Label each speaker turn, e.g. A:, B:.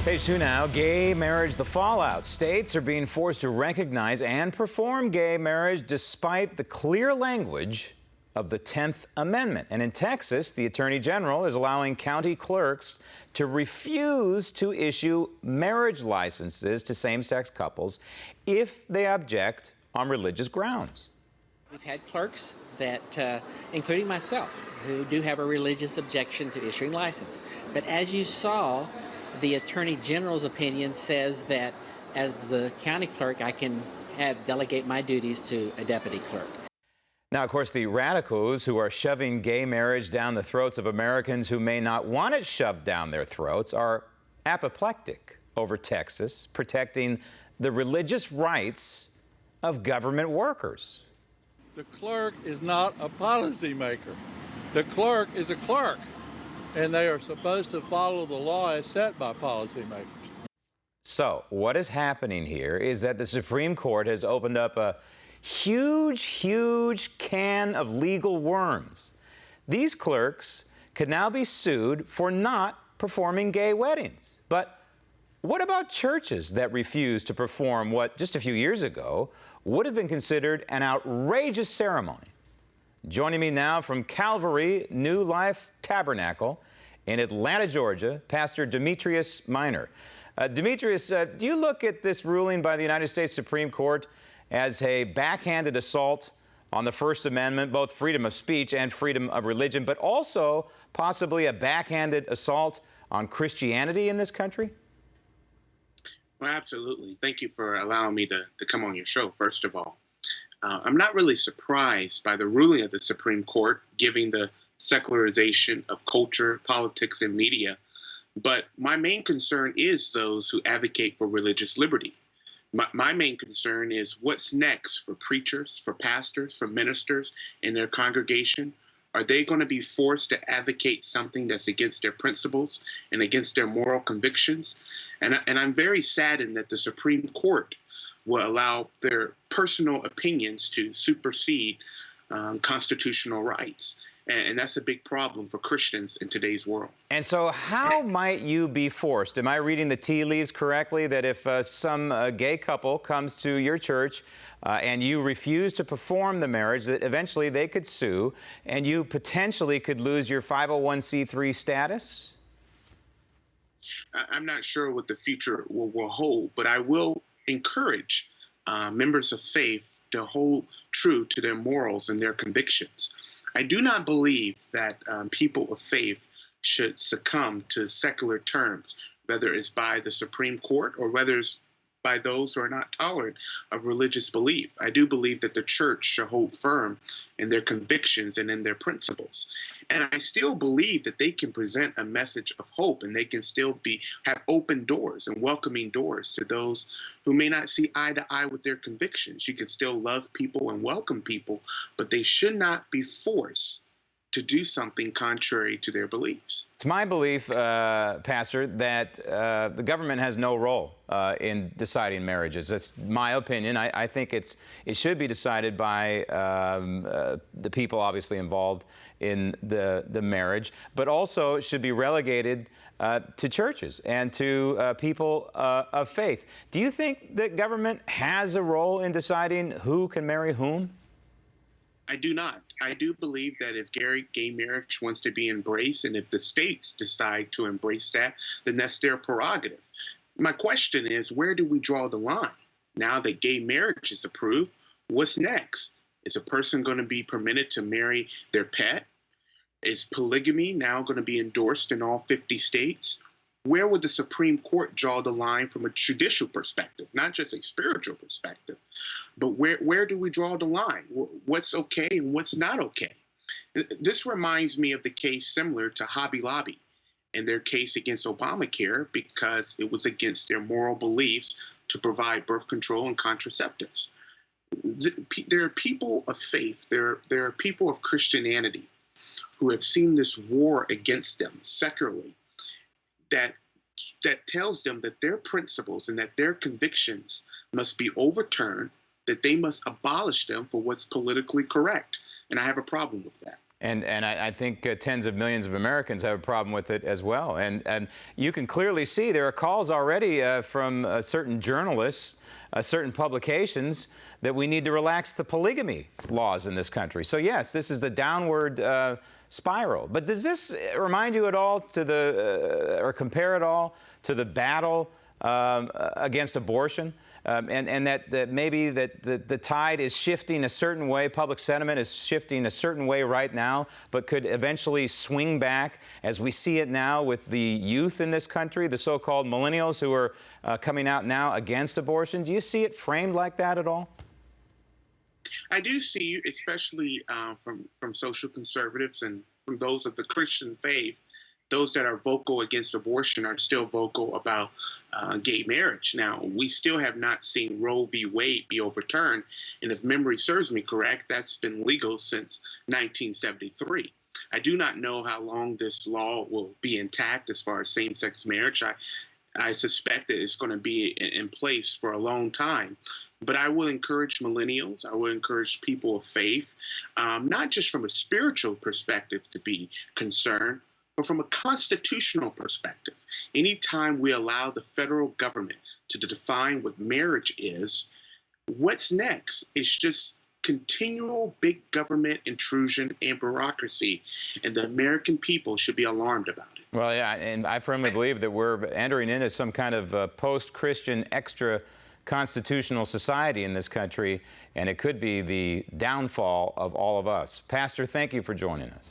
A: Page 2 now, gay marriage, the fallout. States are being forced to recognize and perform gay marriage despite the clear language of the 10th Amendment. And in Texas, the Attorney General is allowing county clerks to refuse to issue marriage licenses to same-sex couples if they object on religious grounds.
B: We've had clerks that, including myself, who do have a religious objection to issuing license. But as you saw, the Attorney General's opinion says that as the county clerk, I can delegate my duties to a deputy clerk.
A: Now, of course, the radicals who are shoving gay marriage down the throats of Americans who may not want it shoved down their throats are apoplectic over Texas protecting the religious rights of government workers.
C: The clerk is not a policymaker. The clerk is a clerk, and they are supposed to follow the law as set by policymakers.
A: So what is happening here is that the Supreme Court has opened up a huge can of legal worms. These clerks could now be sued for not performing gay weddings. But what about churches that refuse to perform what just a few years ago would have been considered an outrageous ceremony? Joining me now from Calvary New Life Tabernacle in Atlanta, Georgia, Pastor Demetrius Minor. Demetrius, do you look at this ruling by the United States Supreme Court as a backhanded assault on the First Amendment, both freedom of speech and freedom of religion, but also possibly a backhanded assault on Christianity in this country?
D: Well, absolutely. Thank you for allowing me to come on your show, first of all. I'm not really surprised by the ruling of the Supreme Court giving the secularization of culture, politics, and media, but my main concern is those who advocate for religious liberty. My main concern is what's next for preachers, for pastors, for ministers in their congregation. Are they going to be forced to advocate something that's against their principles and against their moral convictions? And I'm very saddened that the Supreme Court will allow their personal opinions to supersede constitutional rights. And that's a big problem for Christians in today's world.
A: And so how might you be forced? Am I reading the tea leaves correctly that if some gay couple comes to your church and you refuse to perform the marriage, that eventually they could sue and you potentially could lose your 501c3 status?
D: I'm not sure what the future will hold, but I will encourage members of faith to hold true to their morals and their convictions. I do not believe that people of faith should succumb to secular terms, whether it's by the Supreme Court or whether it's by those who are not tolerant of religious belief. I do believe that the church should hold firm in their convictions and in their principles. And I still believe that they can present a message of hope and they can still have open doors and welcoming doors to those who may not see eye to eye with their convictions. You can still love people and welcome people, but they should not be forced to do something contrary to their beliefs.
A: It's my belief, Pastor, that the government has no role in deciding marriages. That's my opinion. I think it should be decided by the people obviously involved in the marriage, but also it should be relegated to churches and to people of faith. Do you think that government has a role in deciding who can marry whom?
D: I do not. I do believe that if gay marriage wants to be embraced and if the states decide to embrace that, then that's their prerogative. My question is, where do we draw the line? Now that gay marriage is approved, what's next? Is a person going to be permitted to marry their pet? Is polygamy now going to be endorsed in all 50 states? Where would the Supreme Court draw the line from a judicial perspective, not just a spiritual perspective, but where do we draw the line? What's okay and what's not okay? This reminds me of the case similar to Hobby Lobby and their case against Obamacare because it was against their moral beliefs to provide birth control and contraceptives. There are people of faith, there are people of Christianity who have seen this war against them secularly, that tells them that their principles and that their convictions must be overturned, that they must abolish them for what's politically correct. And I have a problem with that.
A: And I think tens of millions of Americans have a problem with it as well. And you can clearly see there are calls already from certain journalists, certain publications, that we need to relax the polygamy laws in this country. So yes, this is the downward spiral. But does this remind you at all to the, or compare at all to the battle against abortion? And that maybe that the tide is shifting a certain way, public sentiment is shifting a certain way right now, but could eventually swing back as we see it now with the youth in this country, the so-called millennials who are coming out now against abortion. Do you see it framed like that at all?
D: I do see, especially from social conservatives and from those of the Christian faith, those that are vocal against abortion are still vocal about gay marriage. Now, we still have not seen Roe v. Wade be overturned. And if memory serves me correct, that's been legal since 1973. I do not know how long this law will be intact as far as same-sex marriage. I suspect that it's going to be in place for a long time. But I will encourage millennials, I will encourage people of faith, not just from a spiritual perspective to be concerned, but from a constitutional perspective. Anytime we allow the federal government to define what marriage is, what's next is just continual big government intrusion and bureaucracy, and the American people should be alarmed about it.
A: Well, yeah, and I firmly believe that we're entering into some kind of post-Christian extra-constitutional society in this country, and it could be the downfall of all of us. Pastor, thank you for joining us.